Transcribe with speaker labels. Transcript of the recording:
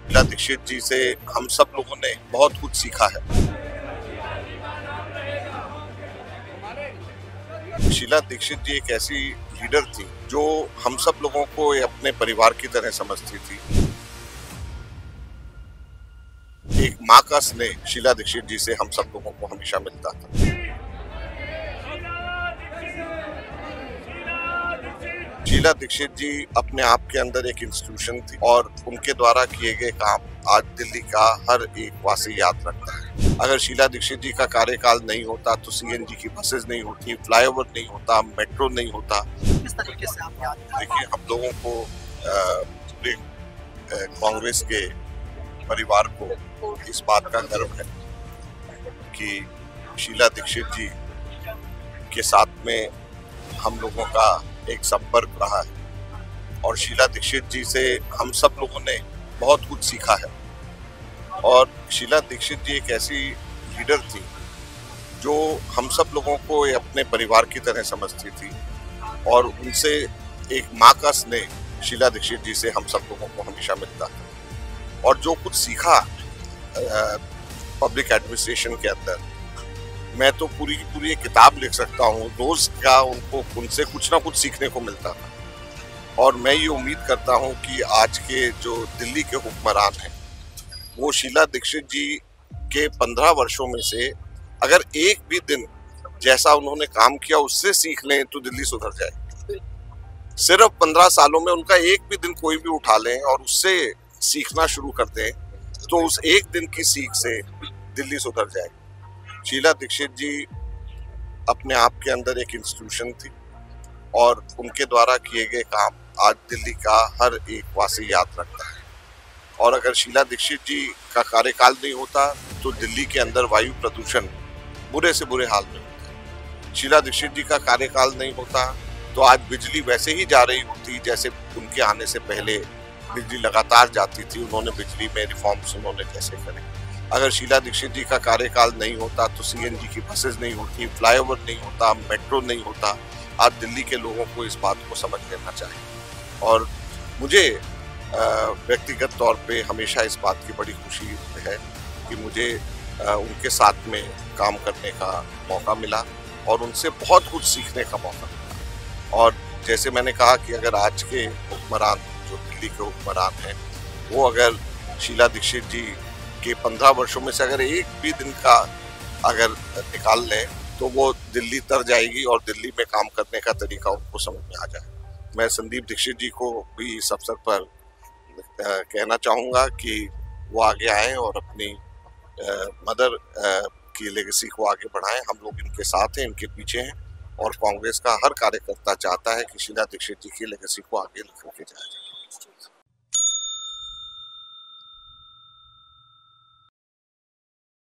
Speaker 1: शीला दीक्षित जी से हम सब लोगों ने बहुत कुछ सीखा है। शीला दीक्षित जी एक ऐसी लीडर थी जो हम सब लोगों को अपने परिवार की तरह समझती थी। एक माँ का स्नेह शीला दीक्षित जी से हम सब लोगों को हमेशा मिलता था। शीला दीक्षित जी अपने आप के अंदर एक इंस्टीट्यूशन थी और उनके द्वारा किए गए काम आज दिल्ली का हर एक वासी याद रखता है। अगर शीला दीक्षित जी का कार्यकाल नहीं होता तो सीएनजी की बसेस नहीं होती, फ्लाईओवर नहीं होता, मेट्रो नहीं होता।
Speaker 2: किस तरीके से आप याद करते हैं?
Speaker 1: देखिए, हम लोगों को पूरे कांग्रेस के परिवार को इस बात का गर्व है कि शीला दीक्षित जी के साथ में हम लोगों का एक संपर्क रहा है और शीला दीक्षित जी से हम सब लोगों ने बहुत कुछ सीखा है। और शीला दीक्षित जी एक ऐसी लीडर थी जो हम सब लोगों को अपने परिवार की तरह समझती थी और उनसे एक माँ का स्नेह शीला दीक्षित जी से हम सब लोगों को हमेशा मिलता था। और जो कुछ सीखा पब्लिक एडमिनिस्ट्रेशन के अंदर, मैं तो पूरी की पूरी एक किताब लिख सकता हूँ। रोज का उनसे कुछ ना कुछ सीखने को मिलता था और मैं ये उम्मीद करता हूँ कि आज के जो दिल्ली के हुक्मरान हैं वो शीला दीक्षित जी के 15 वर्षों में से अगर एक भी दिन जैसा उन्होंने काम किया उससे सीख लें तो दिल्ली सुधर जाए। सिर्फ 15 सालों में उनका एक भी दिन कोई भी उठा लें और उससे सीखना शुरू कर दें तो उस एक दिन की सीख से दिल्ली सुधर जाए। शीला दीक्षित जी अपने आप के अंदर एक इंस्टीट्यूशन थी और उनके द्वारा किए गए काम आज दिल्ली का हर एक वासी याद रखता है। और अगर शीला दीक्षित जी का कार्यकाल नहीं होता तो दिल्ली के अंदर वायु प्रदूषण बुरे से बुरे हाल में होता। शीला दीक्षित जी का कार्यकाल नहीं होता तो आज बिजली वैसे ही जा रही होती जैसे उनके आने से पहले बिजली लगातार जाती थी। उन्होंने बिजली में रिफॉर्म्स उन्होंने कैसे करे। अगर शीला दीक्षित जी का कार्यकाल नहीं होता तो सीएनजी की बसेस नहीं होती, फ्लाईओवर नहीं होता, मेट्रो नहीं होता। आज दिल्ली के लोगों को इस बात को समझ लेना चाहिए और मुझे व्यक्तिगत तौर पे हमेशा इस बात की बड़ी खुशी है कि मुझे उनके साथ में काम करने का मौका मिला और उनसे बहुत कुछ सीखने का मौका मिला। और जैसे मैंने कहा कि अगर आज के हुक्मरान जो दिल्ली के हुक्मरान हैं वो अगर शीला दीक्षित जी के 15 वर्षों में से अगर एक भी दिन का अगर निकाल लें तो वो दिल्ली तर जाएगी और दिल्ली में काम करने का तरीका उनको समझ में आ जाए। मैं संदीप दीक्षित जी को भी इस अवसर पर कहना चाहूँगा कि वो आगे आएं और अपनी मदर की लेगेसी को आगे बढ़ाएं। हम लोग इनके साथ हैं, इनके पीछे हैं और कांग्रेस का हर कार्यकर्ता चाहता है कि शीला दीक्षित जी की लेगेसी को आगे लेकर के जाया जाए।